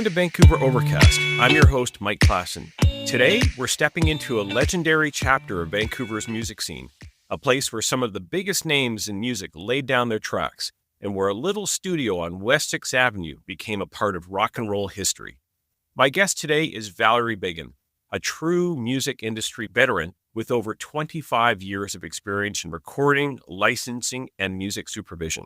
Welcome to Vancouver Overcast. I'm your host, Mike Klassen. Today, we're stepping into a legendary chapter of Vancouver's music scene, a place where some of the biggest names in music laid down their tracks, and where a little studio on West 6th Avenue became a part of rock and roll history. My guest today is Valerie Biggin, a true music industry veteran with over 25 years of experience in recording, licensing, and music supervision.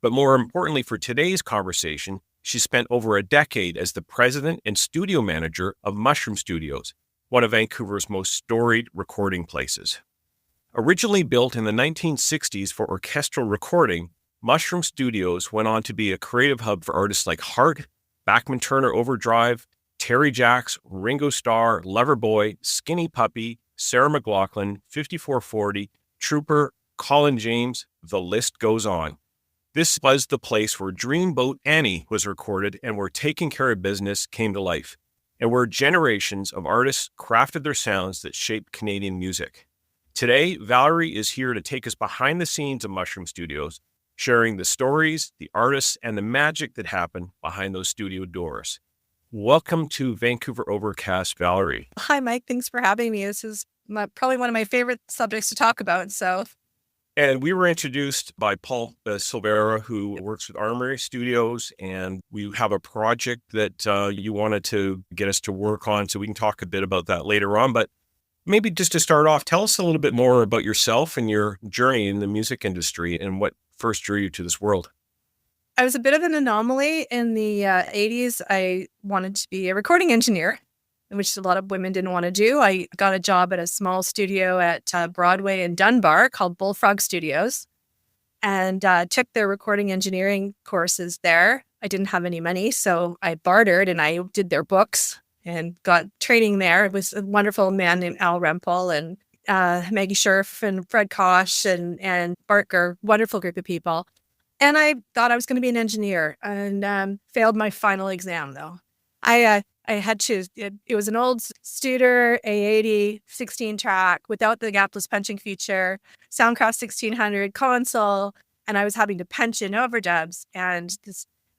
But more importantly for today's conversation, she spent over a decade as the president and studio manager of Mushroom Studios, one of Vancouver's most storied recording places. Originally built in the 1960s for orchestral recording, Mushroom Studios went on to be a creative hub for artists like Heart, Bachman-Turner Overdrive, Terry Jacks, Ringo Starr, Loverboy, Skinny Puppy, Sarah McLachlan, 5440, Trooper, Colin James, the list goes on. This was the place where Dreamboat Annie was recorded and where Taking Care of Business came to life, and where generations of artists crafted their sounds that shaped Canadian music. Today, Valerie is here to take us behind the scenes of Mushroom Studios, sharing the stories, the artists, and the magic that happened behind those studio doors. Welcome to Vancouver Overcast, Valerie. Hi, Mike. Thanks for having me. This is probably one of my favorite subjects to talk about. And we were introduced by Paul Silvera, who works with Armory Studios, and we have a project that you wanted to get us to work on, so we can talk a bit about that later on. But maybe just to start off, tell us a little bit more about yourself and your journey in the music industry and what first drew you to this world. I was a bit of an anomaly in the 80s. I wanted to be a recording engineer, which a lot of women didn't want to do. I got a job at a small studio at Broadway in Dunbar called Bullfrog Studios and took their recording engineering courses there. I didn't have any money, so I bartered and I did their books and got training there. It was a wonderful man named Al Rempel and Maggie Scherf and Fred Kosh and Barker, wonderful group of people. And I thought I was going to be an engineer and failed my final exam, though. I had to, it was an old Studer A80 16 track without the gapless punching feature, Soundcraft 1600 console, and I was having to punch in overdubs. And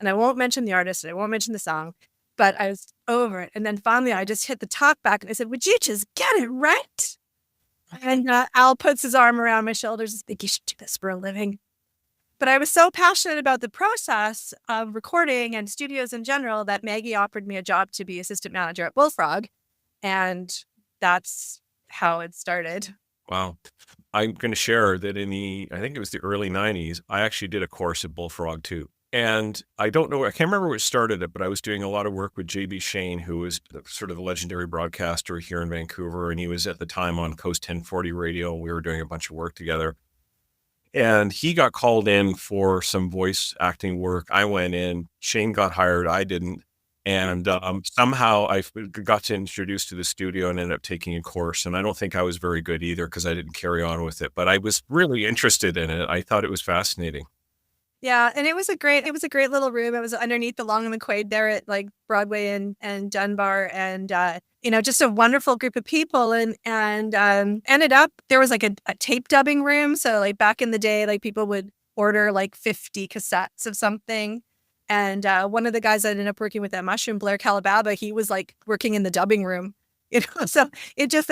I won't mention the artist, and I won't mention the song, but I was over it. And then finally I just hit the talk back and I said, would you just get it right? And Al puts his arm around my shoulders. I think you should do this for a living. But I was so passionate about the process of recording and studios in general that Maggie offered me a job to be assistant manager at Bullfrog. And that's how it started. Wow. I'm going to share that I think it was the early 90s, I actually did a course at Bullfrog too. And I can't remember what started it, but I was doing a lot of work with J.B. Shane, who was sort of the legendary broadcaster here in Vancouver. And he was at the time on Coast 1040 radio. We were doing a bunch of work together. And he got called in for some voice acting work. I went in, Shane got hired, I didn't. And somehow I got to introduce to the studio and ended up taking a course. And I don't think I was very good either because I didn't carry on with it. But I was really interested in it. I thought it was fascinating. Yeah, and it was a great little room. It was underneath the Long and the Quaid there at like Broadway and Dunbar, and just a wonderful group of people. And ended up there was like a tape dubbing room. So like back in the day, like people would order like 50 cassettes of something. And one of the guys I ended up working with at Mushroom, Blair Calababa, he was like working in the dubbing room. So it just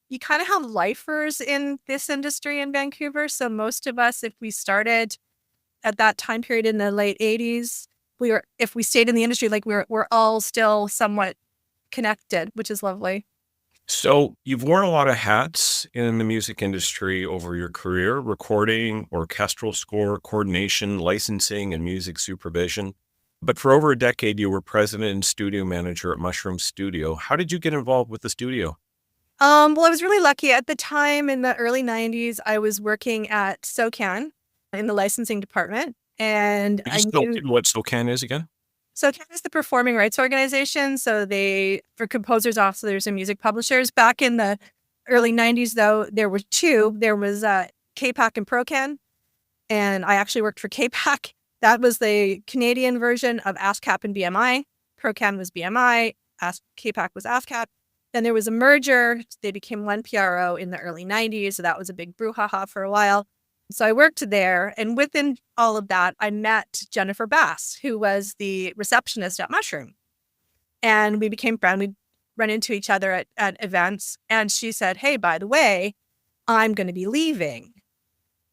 you kind of have lifers in this industry in Vancouver. So most of us, if we started at that time period in the late 80s, if we stayed in the industry, like we're all still somewhat connected, which is lovely. So you've worn a lot of hats in the music industry over your career: recording, orchestral score, coordination, licensing, and music supervision. But for over a decade, you were president and studio manager at Mushroom Studio. How did you get involved with the studio? Well, I was really lucky. At the time in the early 90s, I was working at SOCAN in the licensing department. And I knew what SOCAN is again? SOCAN is the performing rights organization. So for composers, officers, and music publishers. Back in the early 90s, though, there were two. There was KPAC and ProCan. And I actually worked for KPAC. That was the Canadian version of ASCAP and BMI. ProCan was BMI. KPAC was ASCAP. Then there was a merger. They became one PRO in the early 90s. So that was a big brouhaha for a while. So I worked there, and within all of that, I met Jennifer Bass, who was the receptionist at Mushroom. and we became friends. We'd run into each other at events. And she said, hey, by the way, I'm going to be leaving.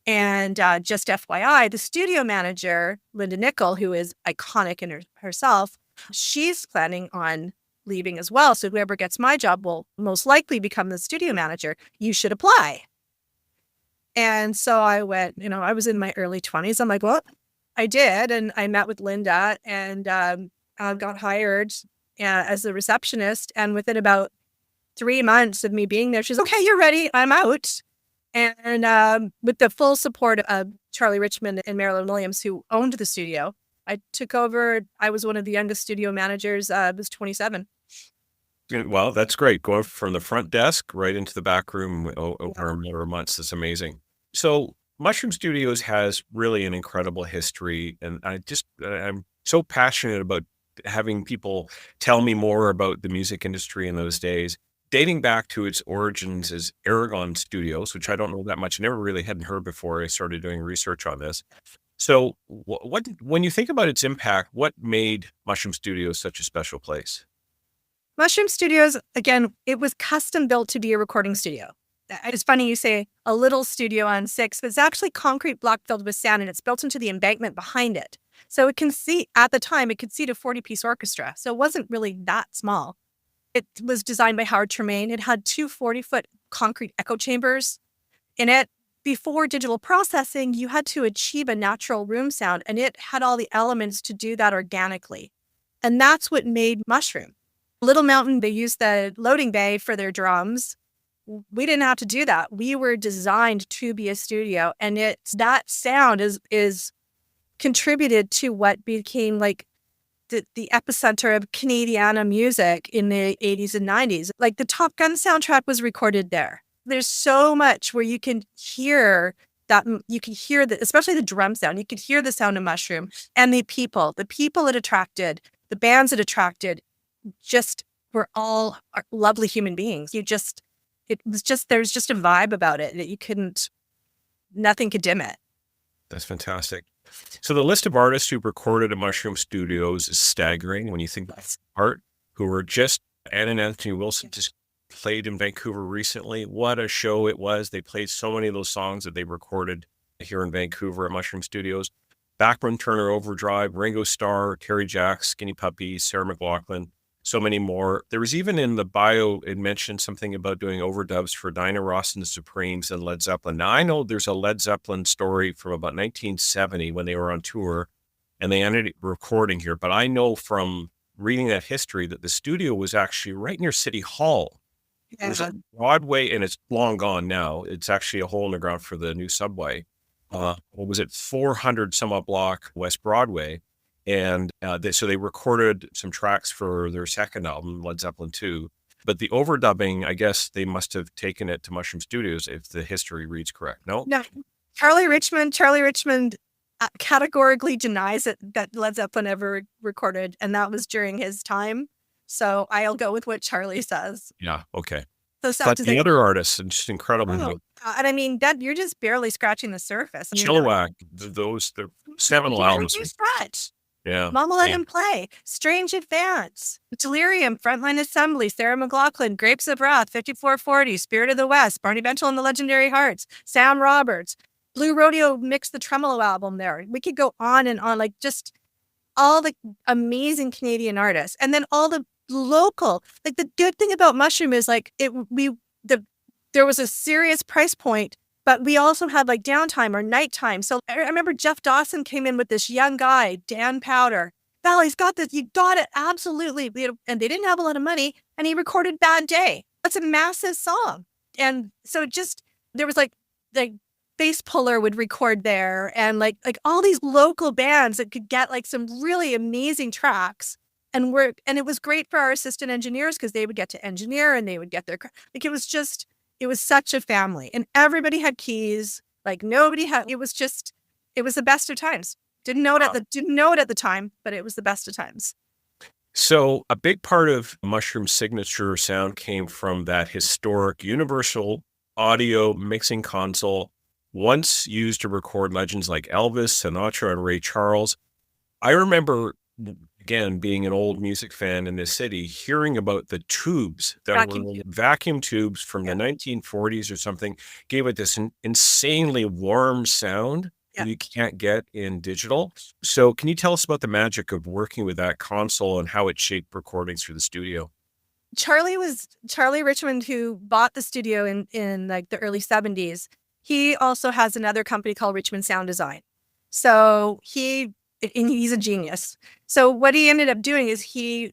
And just FYI, the studio manager, Linda Nickel, who is iconic in herself, she's planning on leaving as well. So whoever gets my job will most likely become the studio manager. You should apply. And so I went, I was in my early 20s. I'm like, well, I did. And I met with Linda and got hired as a receptionist. And within about 3 months of me being there, she's okay, you're ready. I'm out. And with the full support of Charlie Richmond and Marilyn Williams, who owned the studio, I took over. I was one of the youngest studio managers. I was 27. Well, that's great. Going from the front desk right into the back room over a matter of months. That's amazing. So Mushroom Studios has really an incredible history. And I'm so passionate about having people tell me more about the music industry in those days, dating back to its origins as Aragon Studios, which I don't know that much. I never really hadn't heard before I started doing research on this. So when you think about its impact, what made Mushroom Studios such a special place? Mushroom Studios, again, it was custom built to be a recording studio. It's funny you say a little studio on 6, but it's actually concrete block filled with sand, and it's built into the embankment behind it. So it can seat, at the time, it could seat a 40-piece orchestra. So it wasn't really that small. It was designed by Howard Tremaine. It had 2 40-foot concrete echo chambers in it. Before digital processing, you had to achieve a natural room sound, and it had all the elements to do that organically. And that's what made Mushroom. Little Mountain, they used the loading bay for their drums. We didn't have to do that. We were designed to be a studio, and that sound is contributed to what became like the epicenter of Canadiana music in the 80s and 90s. Like the Top Gun soundtrack was recorded there. There's so much where you can hear that, especially the drum sound. You could hear the sound of Mushroom, and the people it attracted, the bands it attracted, just were all lovely human beings. There's just a vibe about it that nothing could dim it. That's fantastic. So the list of artists who recorded at Mushroom Studios is staggering when you think of art, who were just, Ann and Anthony Wilson just played in Vancouver recently. What a show it was. They played so many of those songs that they recorded here in Vancouver at Mushroom Studios. Bachman-Turner Overdrive, Ringo Starr, Terry Jacks, Skinny Puppy, Sarah McLachlan, so many more. There was even in the bio, it mentioned something about doing overdubs for Dinah Ross and the Supremes and Led Zeppelin. Now, I know there's a Led Zeppelin story from about 1970 when they were on tour and they ended up recording here. But I know from reading that history that the studio was actually right near City Hall. There's a Broadway, and it's long gone now. It's actually a hole in the ground for the new subway. What was it? 400 some odd block West Broadway. And so they recorded some tracks for their second album, Led Zeppelin 2. But the overdubbing, I guess they must have taken it to Mushroom Studios if the history reads correct. No? No. Charlie Richmond categorically denies that Led Zeppelin ever recorded, and that was during his time. So I'll go with what Charlie says. Yeah, okay. So but the other artists, and just incredible. And I mean, that you're just barely scratching the surface. Chilliwack, the seminal albums. Stretch. Yeah. Mama Let Him Play, Strange Advance, Delirium, Frontline Assembly, Sarah McLachlan, Grapes of Wrath, 5440, Spirit of the West, Barney Bentel and the Legendary Hearts, Sam Roberts, Blue Rodeo mixed the Tremolo album there. We could go on and on, like just all the amazing Canadian artists. And then all the local, like the good thing about Mushroom is like there was a serious price point, but we also had like downtime or nighttime. So I remember Jeff Dawson came in with this young guy, Dan Powder. Valley's got this. You got it. Absolutely. And they didn't have a lot of money. And he recorded Bad Day. That's a massive song. And so there was like Bass Puller would record there. And like all these local bands that could get like some really amazing tracks and work. And it was great for our assistant engineers because they would get to engineer and they would get their, like it was such a family, and everybody had keys. Like nobody had. It was the best of times. Didn't know it at the time, but it was the best of times. So a big part of Mushroom's signature sound came from that historic Universal Audio mixing console, once used to record legends like Elvis, Sinatra, and Ray Charles. I remember again, being an old music fan in this city, hearing about the tubes that Vacuum were tube. vacuum tubes from the Yeah. 1940s or something, gave it this insanely warm sound Yeah. that you can't get in digital. So can you tell us about the magic of working with that console and how it shaped recordings for the studio? Charlie Richmond, who bought the studio in like the early 70s. He also has another company called Richmond Sound Design. So he's a genius. So what he ended up doing is he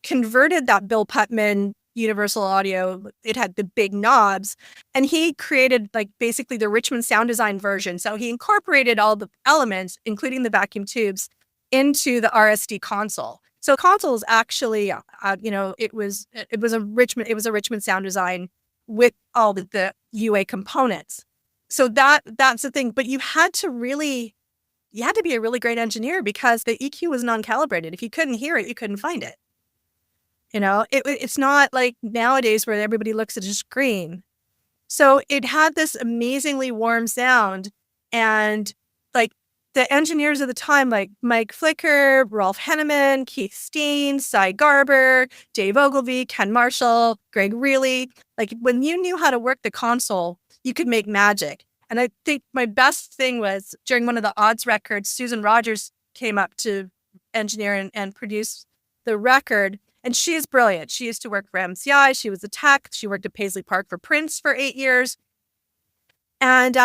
converted that Bill Putman Universal Audio. It had the big knobs, and he created like basically the Richmond Sound Design version. So he incorporated all the elements, including the vacuum tubes, into the RSD console. So console is actually, it was a Richmond Sound Design with all the UA components. So that's the thing. But you had to be a really great engineer because the EQ was non-calibrated. If you couldn't hear it, you couldn't find it. It's not like nowadays where everybody looks at a screen. So it had this amazingly warm sound, and like the engineers of the time, like Mike Flicker, Rolf Henneman, Keith Steen, Cy Garber, Dave Ogilvy, Ken Marshall, Greg Reilly, like when you knew how to work the console, you could make magic. And I think my best thing was during one of the odds records, Susan Rogers came up to engineer and produce the record. And she is brilliant. She used to work for MCI. She was a tech. She worked at Paisley Park for Prince for 8 years. And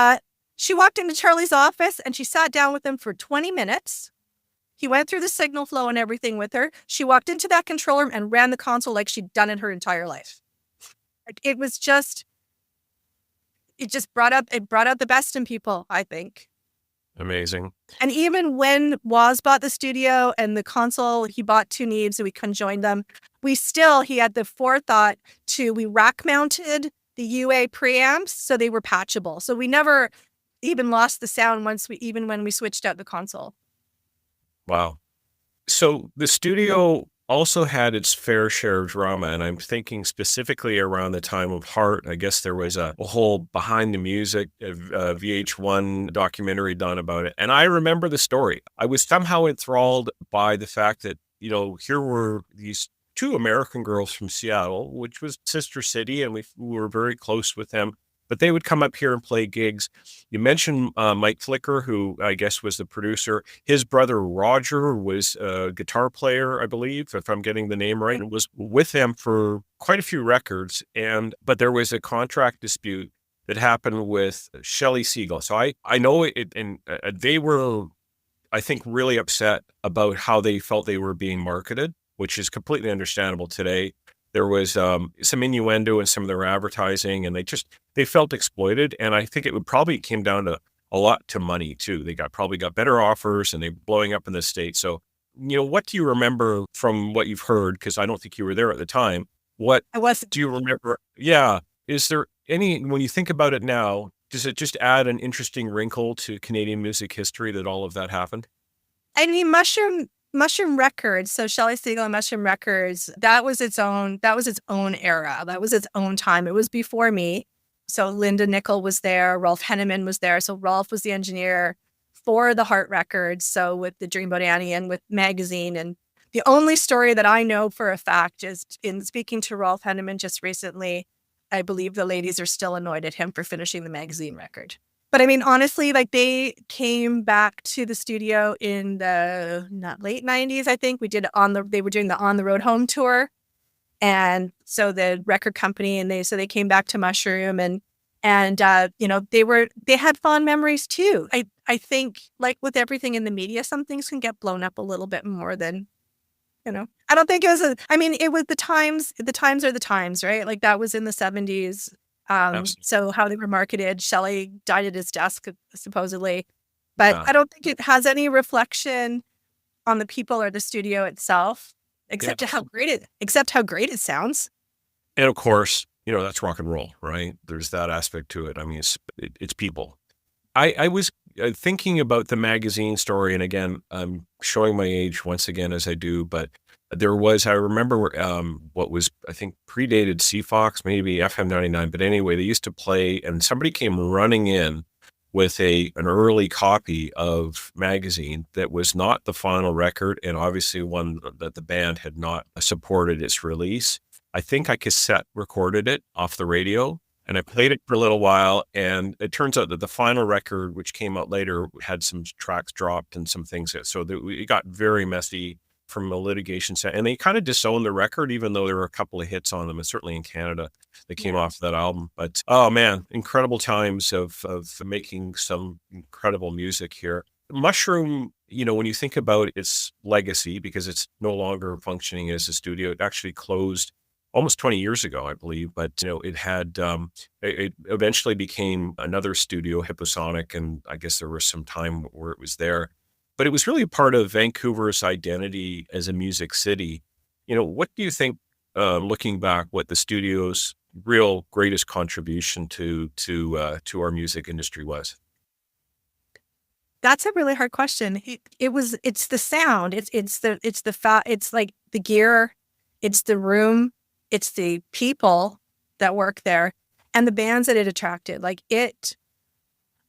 she walked into Charlie's office and she sat down with him for 20 minutes. He went through the signal flow and everything with her. She walked into that control room and ran the console like she'd done it her entire life. It brought out the best in people, I think. Amazing. And even when Woz bought the studio and the console, he bought two Neves and we conjoined them. He had the forethought we rack mounted the UA preamps so they were patchable. So we never even lost the sound when we switched out the console. Wow. So the studio also had its fair share of drama, and I'm thinking specifically around the time of Heart. I guess there was a whole behind the music VH1 documentary done about it. And I remember the story. I was somehow enthralled by the fact that, here were these two American girls from Seattle, which was sister city, and we were very close with them. But they would come up here and play gigs. You mentioned Mike Flicker, who I guess was the producer. His brother Roger was a guitar player, I believe, if I'm getting the name right, and was with them for quite a few records. But there was a contract dispute that happened with Shelley Siegel. So I know it, and they were, I think, really upset about how they felt they were being marketed, which is completely understandable today. There was some innuendo in some of their advertising, and they felt exploited. And I think it probably came down to a lot to money too. They probably got better offers, and they're blowing up in the States. So, what do you remember from what you've heard? Because I don't think you were there at the time. What I wasn't. do you remember? Yeah. Is there when you think about it now, does it just add an interesting wrinkle to Canadian music history that all of that happened? I mean, Mushroom Records, so Shelley Siegel and Mushroom Records, that was its own era. That was its own time. It was before me. So Linda Nickel was there, Rolf Henneman was there. So Rolf was the engineer for the Heart Records. So with the Dreamboat Annie and with Magazine. And the only story that I know for a fact is in speaking to Rolf Henneman just recently, I believe the ladies are still annoyed at him for finishing the Magazine record. But I mean, honestly, like they came back to the studio in the late 90s, I think. They were doing the On the Road Home tour. And so the record company they came back to Mushroom and they had fond memories too. I think like with everything in the media, some things can get blown up a little bit more than, I don't think it was the times are the times, right? Like that was in the 70s. So how they were marketed, Shelley died at his desk, supposedly. But I don't think it has any reflection on the people or the studio itself, except how great it sounds. And of course, that's rock and roll, right? There's that aspect to it. I mean, it's people. I was thinking about the Magazine story, and again, I'm showing my age once again as I do, but I remember what was, I think, predated CFOX, maybe FM 99, but anyway, they used to play, and somebody came running in with an early copy of Magazine that was not the final record, and obviously one that the band had not supported its release. I think I cassette recorded it off the radio, and I played it for a little while, and it turns out that the final record, which came out later, had some tracks dropped and some things. So it got very messy from a litigation set, and they kind of disowned the record, even though there were a couple of hits on them, and certainly in Canada that came off that album. But oh man, incredible times of making some incredible music here. Mushroom, when you think about its legacy, because it's no longer functioning as a studio, it actually closed almost 20 years ago, I believe. But it had it eventually became another studio, Hipposonic, and I guess there was some time where it was there. But it was really part of Vancouver's identity as a music city. What do you think, looking back, what the studio's real greatest contribution to our music industry was? That's a really hard question. It's the sound. It's like the gear, it's the room, it's the people that work there, and the bands that it attracted. Like it's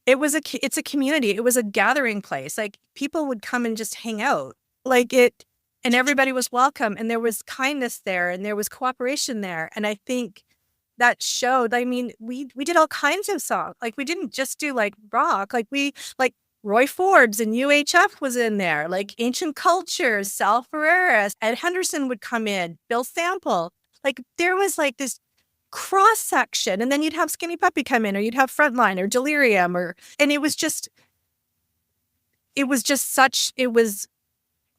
a community. It was a gathering place. Like people would come and just hang out. And everybody was welcome, and there was kindness there, and there was cooperation there. And I think that showed. I mean, we did all kinds of songs. Like we didn't just do like rock. Like Roy Forbes and UHF was in there. Like Ancient Cultures, Sal Ferreras, Ed Henderson would come in, Bill Sample. Like there was like this cross section, and then you'd have Skinny Puppy come in, or you'd have Frontline or Delirium, and it was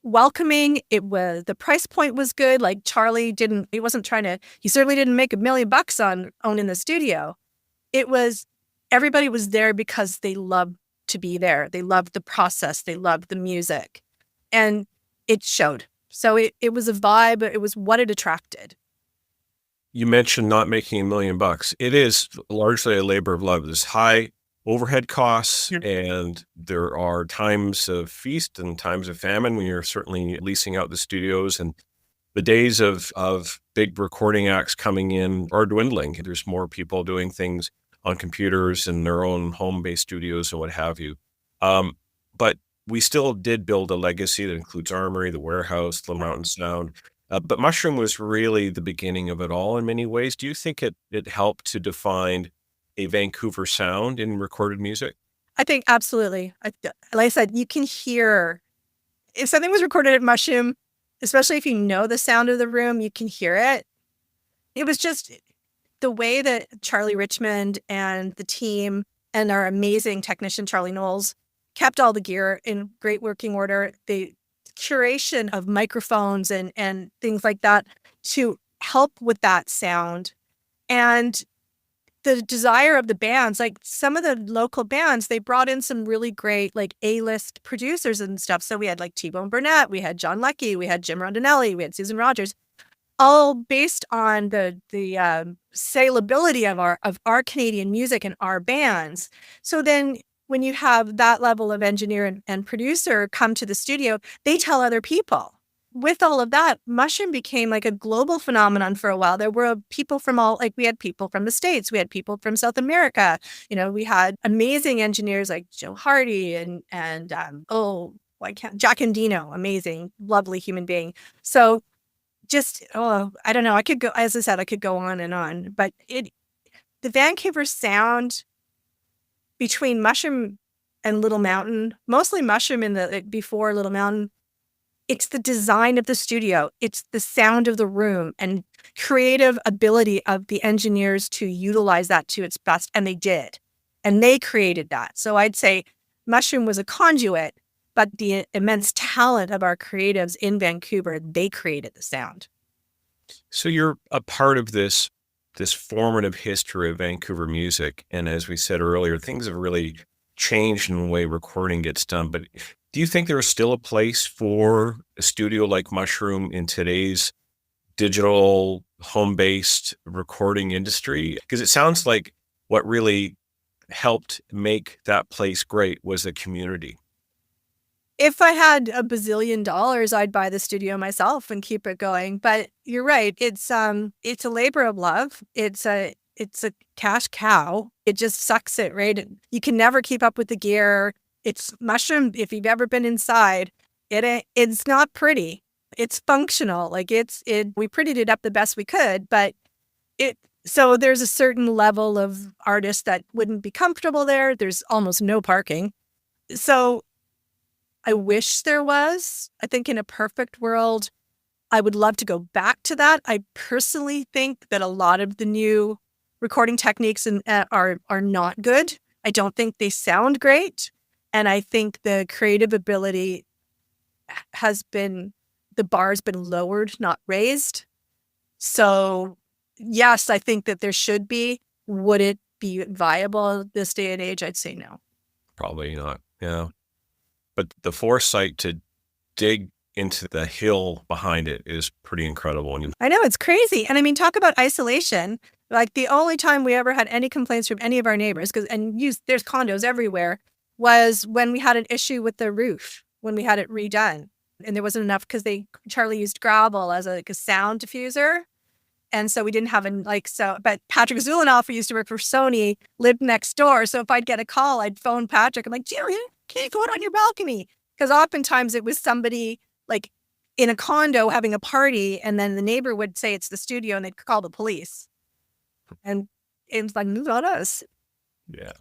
welcoming. The price point was good. Like Charlie he certainly didn't make $1 million on owning the studio. Everybody was there because they loved to be there. They loved the process. They loved the music, and it showed. So it was a vibe. It was what it attracted. You mentioned not making $1 million. It is largely a labor of love. There's high overhead costs, and there are times of feast and times of famine when you're certainly leasing out the studios, and the days of big recording acts coming in are dwindling. There's more people doing things on computers in their own home-based studios and what have you. But we still did build a legacy that includes Armory, The Warehouse, Little Mountain Sound. But Mushroom was really the beginning of it all in many ways. Do you think it helped to define a Vancouver sound in recorded music? I think absolutely. Like I said, you can hear if something was recorded at Mushroom, especially if you know the sound of the room, you can hear it. It was just the way that Charlie Richmond and the team and our amazing technician, Charlie Knowles, kept all the gear in great working order. The curation of microphones and things like that to help with that sound. And the desire of the bands, like some of the local bands, they brought in some really great like A-list producers and stuff. So we had like T-Bone Burnett, we had John Leckie, we had Jim Rondinelli, we had Susan Rogers, all based on the saleability of our Canadian music and our bands. So then when you have that level of engineer and producer come to the studio, they tell other people. With all of that, Mushroom became like a global phenomenon for a while. There were people from we had people from the States, we had people from South America. We had amazing engineers like Joe Hardy and Jack Endino, amazing, lovely human being. So I don't know. I could go, as I said, I could go on and on, but the Vancouver sound between Mushroom and Little Mountain, mostly Mushroom before Little Mountain, it's the design of the studio. It's the sound of the room and creative ability of the engineers to utilize that to its best. And they did. And they created that. So I'd say Mushroom was a conduit, but the immense talent of our creatives in Vancouver, they created the sound. So you're a part of this formative history of Vancouver music. And as we said earlier, things have really changed in the way recording gets done. But do you think there is still a place for a studio like Mushroom in today's digital home-based recording industry? Because it sounds like what really helped make that place great was the community. If I had $1 bazillion, I'd buy the studio myself and keep it going. But you're right. It's a labor of love. It's it's a cash cow. It just sucks it, right? You can never keep up with the gear. It's mushroom. If you've ever been inside, it's not pretty. It's functional. Like we prettied it up the best we could, but so there's a certain level of artists that wouldn't be comfortable there. There's almost no parking. So I wish there was. I think in a perfect world, I would love to go back to that. I personally think that a lot of the new recording techniques are not good. I don't think they sound great. And I think the creative ability the bar's been lowered, not raised. So yes, I think that there should be. Would it be viable this day and age? I'd say no. Probably not. Yeah. But the foresight to dig into the hill behind it is pretty incredible. I know, it's crazy. And I mean, talk about isolation. Like the only time we ever had any complaints from any of our neighbors, there's condos everywhere, was when we had an issue with the roof, when we had it redone. And there wasn't enough because Charlie used gravel as a sound diffuser. And so we didn't have but Patrick Zulanoff, who used to work for Sony, lived next door. So if I'd get a call, I'd phone Patrick. I'm like, Jerry, can you go out on your balcony? Because oftentimes it was somebody like in a condo having a party, and then the neighbor would say it's the studio and they'd call the police. And it was like, not us. Yeah.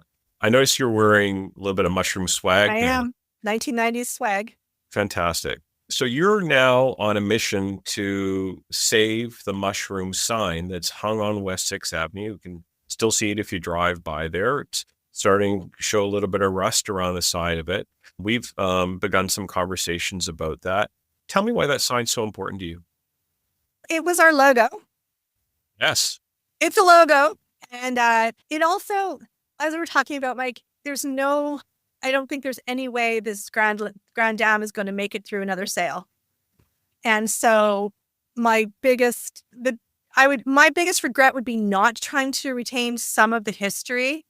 I noticed you're wearing a little bit of mushroom swag. I am. 1990s swag. Fantastic. So you're now on a mission to save the mushroom sign that's hung on West 6th Avenue. You can still see it if you drive by there. It's starting to show a little bit of rust around the side of it. We've begun some conversations about that. Tell me why that sign's so important to you. It was our logo. Yes. It's a logo. And it also, as we were talking about, Mike, I don't think there's any way this Grand Dam is going to make it through another sale. And so my biggest regret would be not trying to retain some of the history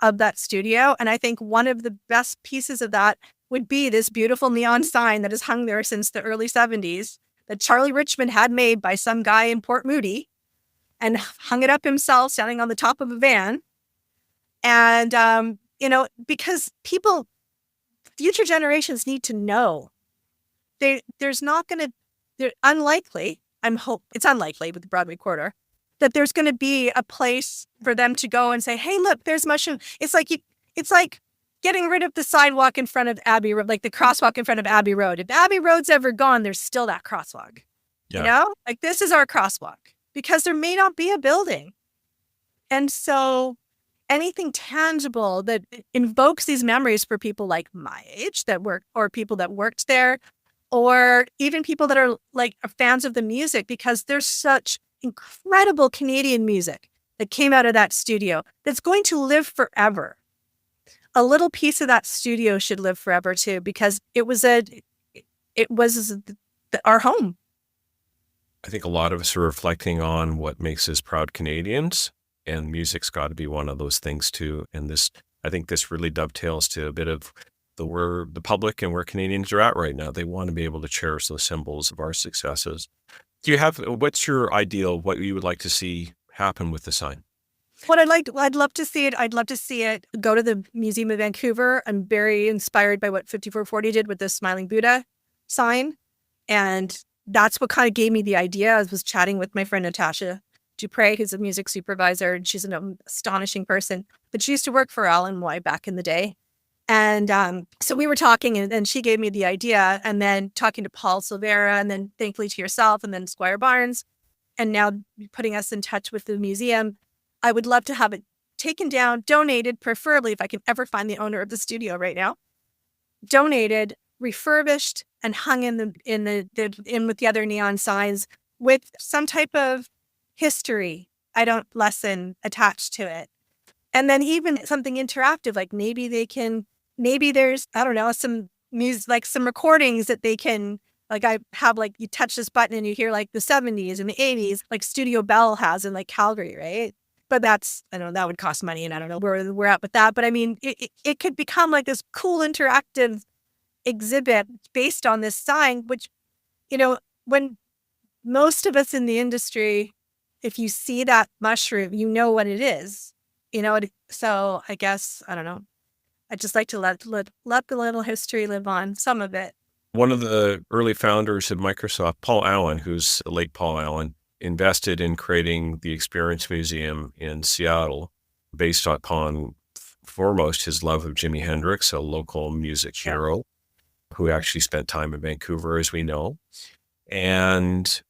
of that studio. And I think one of the best pieces of that would be this beautiful neon sign that has hung there since the early 70s that Charlie Richmond had made by some guy in Port Moody and hung it up himself standing on the top of a van. And, because future generations need to know. It's unlikely with the Broadway Corridor, that there's going to be a place for them to go and say, hey, look, there's mushroom. It's like getting rid of the sidewalk in front of Abbey Road, like the crosswalk in front of Abbey Road. If Abbey Road's ever gone, there's still that crosswalk. Yeah. Like this is our crosswalk because there may not be a building. And so anything tangible that invokes these memories for people like my age or people that worked there, or even people that are like fans of the music, because there's such incredible Canadian music that came out of that studio that's going to live forever. A little piece of that studio should live forever too, because it was our home. I think a lot of us are reflecting on what makes us proud Canadians, and music's got to be one of those things too. And I think this really dovetails to a bit of where the public and where Canadians are at right now. They want to be able to cherish those symbols of our successes. What's your ideal, what you would like to see happen with the sign? I'd love to see it. I'd love to see it go to the Museum of Vancouver. I'm very inspired by what 5440 did with the Smiling Buddha sign. And that's what kind of gave me the idea. I was chatting with my friend Natasha Dupre, who's a music supervisor, and she's an astonishing person. But she used to work for Alan Moy back in the day. And so we were talking, and she gave me the idea, and then talking to Paul Silvera, and then thankfully to yourself, and then Squire Barnes, and now putting us in touch with the museum. I would love to have it taken down, donated, preferably if I can ever find the owner of the studio right now, donated, refurbished, and hung in with the other neon signs with some type of history lesson attached to it. And then even something interactive, like maybe there's, I don't know, some music, like some recordings that they can, like I have, like you touch this button and you hear like the 70s and the 80s, like Studio Bell has in like Calgary, right? But I don't know, that would cost money, and I don't know where we're at with that. But I mean, it could become like this cool interactive exhibit based on this sign, which, when most of us in the industry if you see that mushroom, you know what it is. So I guess, I don't know. I just like to let the little history live on, some of it. One of the early founders of Microsoft, Paul Allen, who's the late Paul Allen, invested in creating the Experience Museum in Seattle based upon foremost his love of Jimi Hendrix, a local music hero who actually spent time in Vancouver, as we know. And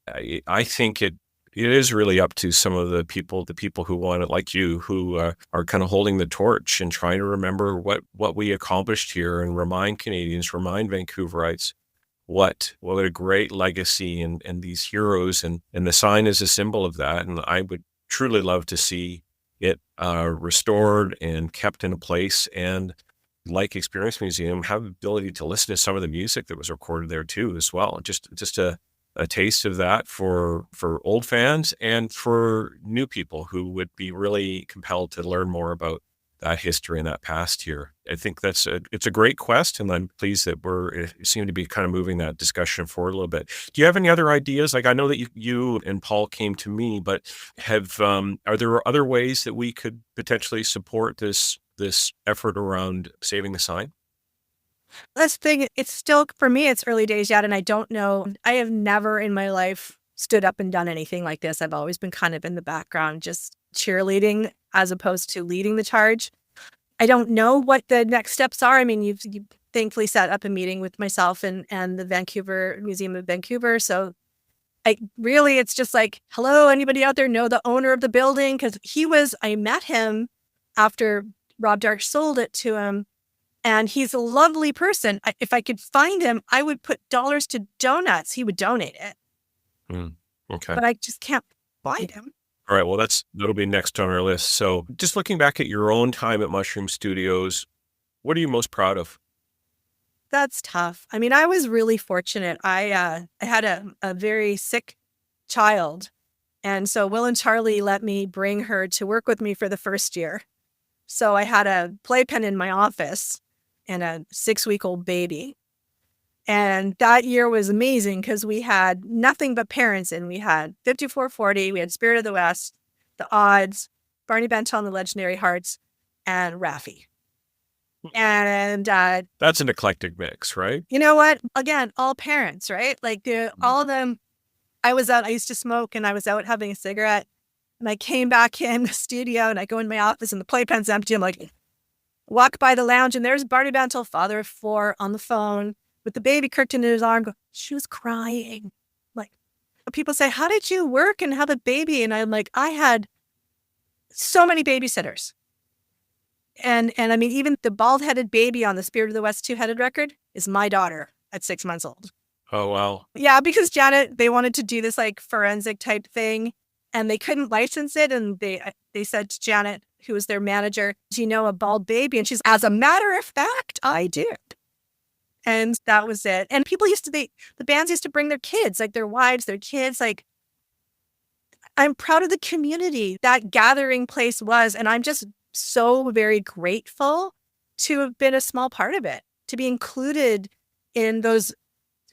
I think it is really up to some of the people who want it, like you, who are kind of holding the torch and trying to remember what we accomplished here and remind Canadians, remind Vancouverites what a great legacy and these heroes. And the sign is a symbol of that. And I would truly love to see it restored and kept in a place, and like Experience Museum, have the ability to listen to some of the music that was recorded there too, as well. Just a taste of that for old fans and for new people who would be really compelled to learn more about that history and that past here. I think it's a great quest, and I'm pleased that it seem to be kind of moving that discussion forward a little bit. Do you have any other ideas? Like, I know that you and Paul came to me, but are there other ways that we could potentially support this effort around saving the sign? Let's think, it's still, for me, it's early days yet, and I don't know. I have never in my life stood up and done anything like this. I've always been kind of in the background, just cheerleading as opposed to leading the charge. I don't know what the next steps are. I mean, you've thankfully set up a meeting with myself and the Vancouver Museum of Vancouver. So it's just like, hello, anybody out there know the owner of the building? Because I met him after Rob Dark sold it to him. And he's a lovely person. If I could find him, I would put dollars to donuts. He would donate it. Okay. But I just can't find him. All right. Well, that'll be next on our list. So just looking back at your own time at Mushroom Studios, what are you most proud of? That's tough. I mean, I was really fortunate. I had a very sick child. And so Will and Charlie let me bring her to work with me for the first year. So I had a playpen in my office and a 6-week-old baby. And that year was amazing because we had nothing but parents in. We had 5440, we had Spirit of the West, The Odds, Barney Bentall and the Legendary Hearts, and Raffi. And that's an eclectic mix, right? You know what? Again, all parents, right? Like all of them. I was out, I used to smoke, and I was out having a cigarette. And I came back in the studio and I go in my office and the playpen's empty. I'm like, walk by the lounge and there's Barney Bentall, father of 4, on the phone with the baby Kirkton in his arm. She was crying. Like, people say, how did you work and have a baby? And I'm like, I had so many babysitters. And I mean, even the bald-headed baby on the Spirit of the West 2-headed record is my daughter at 6 months old. Oh, wow. Yeah, because Janet, they wanted to do this like forensic type thing. And they couldn't license it. And they said to Janet, who was their manager, do you know a bald baby? And she's, as a matter of fact, I did. And that was it. And people the bands used to bring their kids, like their wives, their kids. Like, I'm proud of the community that gathering place was. And I'm just so very grateful to have been a small part of it, to be included in those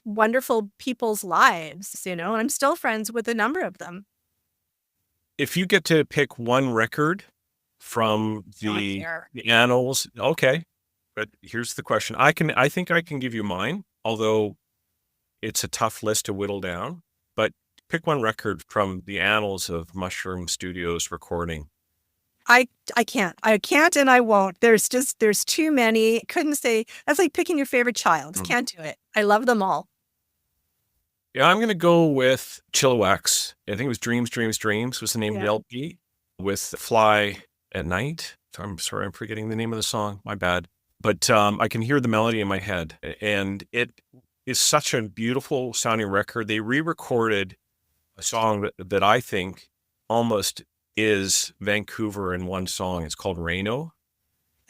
wonderful people's lives, and I'm still friends with a number of them. If you get to pick one record from the annals, okay. But here's the question. I think I can give you mine, although it's a tough list to whittle down. But pick one record from the annals of Mushroom Studios recording. I can't, and I won't. There's too many. Couldn't say. That's like picking your favorite child. Mm-hmm. Can't do it. I love them all. Yeah, I'm going to go with Chilliwack's. I think it was Dreams, Dreams, Dreams was the name of the LP, with Fly at Night. I'm sorry, I'm forgetting the name of the song. My bad. But I can hear the melody in my head. And it is such a beautiful sounding record. They re-recorded a song that I think almost is Vancouver in one song. It's called Reno.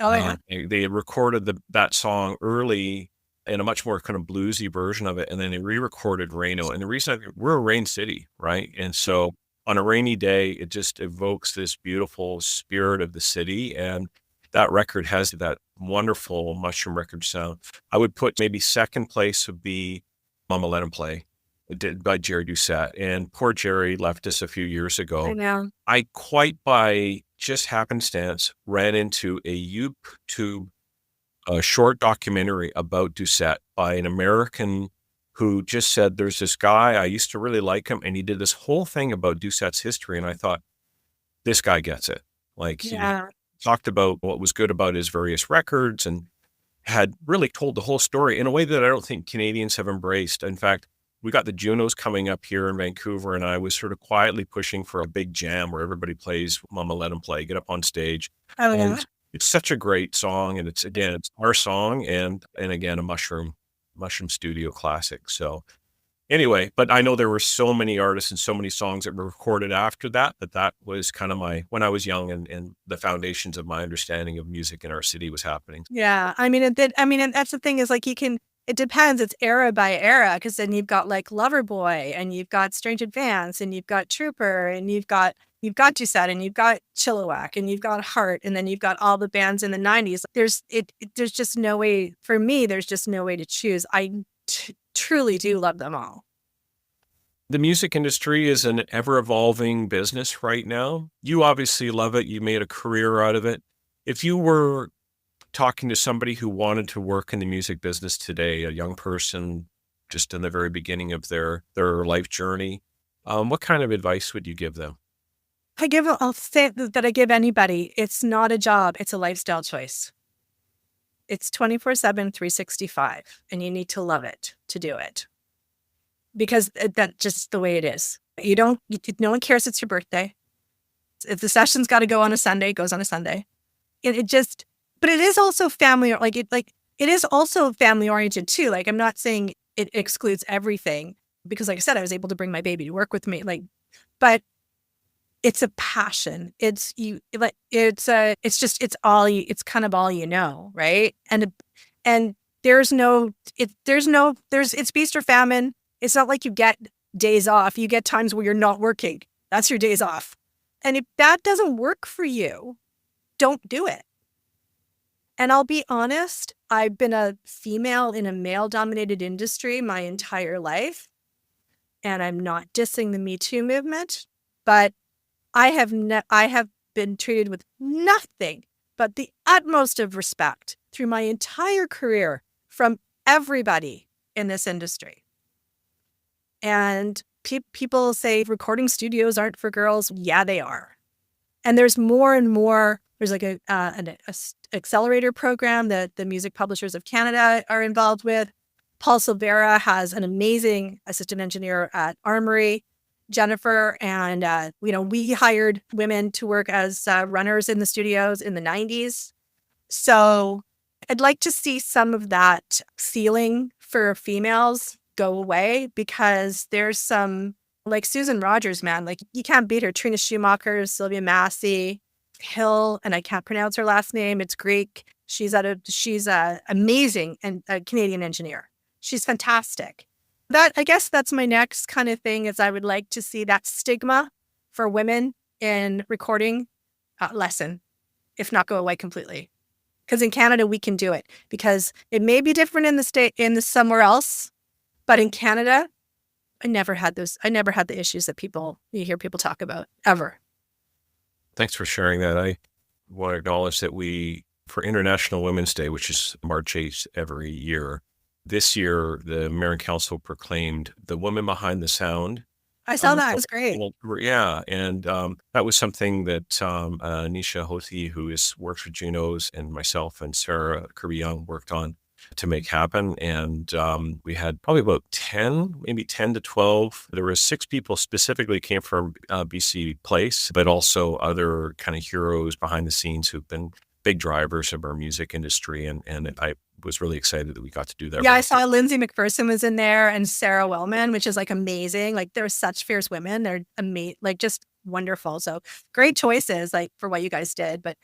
Oh, yeah. They recorded that song early in a much more kind of bluesy version of it. And then they re-recorded Reno. And the reason we're a rain city, right? And so on a rainy day, it just evokes this beautiful spirit of the city. And that record has that wonderful Mushroom record sound. I would put maybe second place would be Mama Let 'Em Play. by Jerry Doucette. And poor Jerry left us a few years I ago. know. I quite by just happenstance ran into a YouTube short documentary about Doucette by an American who just said, there's this guy, I used to really like him. And he did this whole thing about Doucette's history. And I thought, this guy gets it. Like he Yeah. talked about what was good about his various records and had really told the whole story in a way that I don't think Canadians have embraced. In fact, we got the Junos coming up here in Vancouver, and I was sort of quietly pushing for a big jam where everybody plays Mama Let 'Em Play, get up on stage. Oh, yeah. And it's such a great song. And it's our song and again, a Mushroom Studio classic. So anyway, but I know there were so many artists and so many songs that were recorded after that was kind of when I was young and the foundations of my understanding of music in our city was happening. Yeah. I mean, and that's the thing is like it depends. It's era by era because then you've got like Loverboy and you've got Strange Advance and you've got Trooper and you've got Doucette and you've got Chilliwack and you've got Heart and then you've got all the bands in the 90s. There's just no way for me. There's just no way to choose. I truly do love them all. The music industry is an ever-evolving business right now. You obviously love it. You made a career out of it. If you were talking to somebody who wanted to work in the music business today, a young person just in the very beginning of their life journey, what kind of advice would you give them? I'll say that I give anybody, it's not a job, it's a lifestyle choice. It's 24/7, 365, and you need to love it to do it. Because that's just the way it is. No one cares it's your birthday. If the session's got to go on a Sunday, it goes on a Sunday. But it is also family, it is also family oriented too. Like, I'm not saying it excludes everything because like I said, I was able to bring my baby to work with me. But it's a passion. It's kind of all you know, right? And it's feast or famine. It's not like you get days off. You get times where you're not working. That's your days off. And if that doesn't work for you, don't do it. And I'll be honest, I've been a female in a male-dominated industry my entire life. And I'm not dissing the Me Too movement, but I have been treated with nothing but the utmost of respect through my entire career from everybody in this industry. And people say recording studios aren't for girls. Yeah, they are. And there's more and more. There's like an accelerator program that the Music Publishers of Canada are involved with. Paul Silvera has an amazing assistant engineer at Armory, Jennifer, and we hired women to work as runners in the studios in the 90s. So I'd like to see some of that ceiling for females go away because there's some, like Susan Rogers, man, like you can't beat her. Trina Schumacher, Sylvia Massey, Hill, and I can't pronounce her last name. It's Greek. She's amazing and a Canadian engineer. She's fantastic. I guess that's my next kind of thing is I would like to see that stigma for women in recording lessen, if not go away completely. Because in Canada, we can do it because it may be different in somewhere else. But in Canada, I never had the issues that you hear people talk about ever. Thanks for sharing that. I want to acknowledge that for International Women's Day, which is March 8th every year, this year, the Mayor Council proclaimed the woman behind the sound. I saw that. It was great. Yeah. And that was something that Nisha Houthi, who works for Junos, and myself and Sarah Kirby-Young worked on to make happen. And we had probably about 10, maybe 10 to 12. There were 6 people specifically came from BC Place, but also other kind of heroes behind the scenes who've been big drivers of our music industry. And I was really excited that we got to do that. Yeah, I saw Lindsay McPherson was in there and Sarah Wellman, which is like amazing. Like they're such fierce women. They're amazing, like just wonderful. So great choices like for what you guys did. But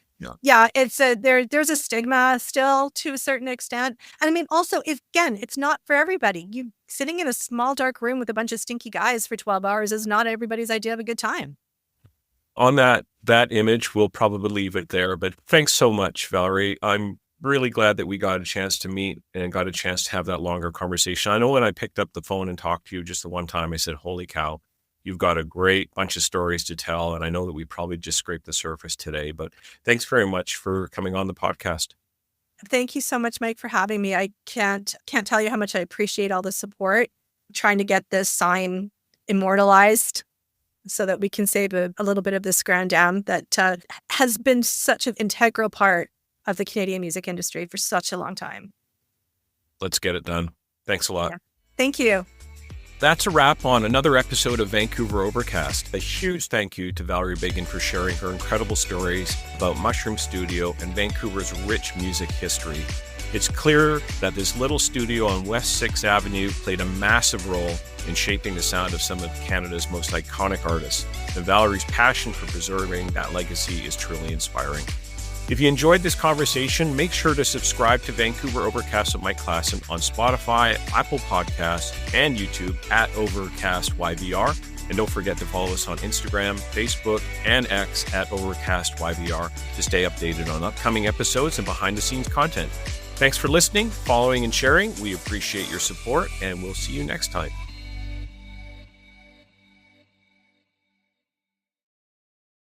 yeah, it's there's a stigma still to a certain extent. And I mean, also, it's not for everybody. You sitting in a small dark room with a bunch of stinky guys for 12 hours is not everybody's idea of a good time. On that image, we'll probably leave it there. But thanks so much, Valerie. I'm really glad that we got a chance to meet and got a chance to have that longer conversation. I know when I picked up the phone and talked to you just the one time, I said, holy cow, you've got a great bunch of stories to tell. And I know that we probably just scraped the surface today, but thanks very much for coming on the podcast. Thank you so much, Mike, for having me. I can't tell you how much I appreciate all the support, trying to get this sign immortalized so that we can save a little bit of this Grand Dam that has been such an integral part of the Canadian music industry for such a long time. Let's get it done. Thanks a lot. Yeah. Thank you. That's a wrap on another episode of Vancouver Overcast. A huge thank you to Valerie Biggin for sharing her incredible stories about Mushroom Studio and Vancouver's rich music history. It's clear that this little studio on West 6th Avenue played a massive role in shaping the sound of some of Canada's most iconic artists, and Valerie's passion for preserving that legacy is truly inspiring. If you enjoyed this conversation, make sure to subscribe to Vancouver Overcast with Mike Klassen on Spotify, Apple Podcasts, and YouTube at OvercastYVR. And don't forget to follow us on Instagram, Facebook, and X at OvercastYVR to stay updated on upcoming episodes and behind-the-scenes content. Thanks for listening, following, and sharing. We appreciate your support, and we'll see you next time.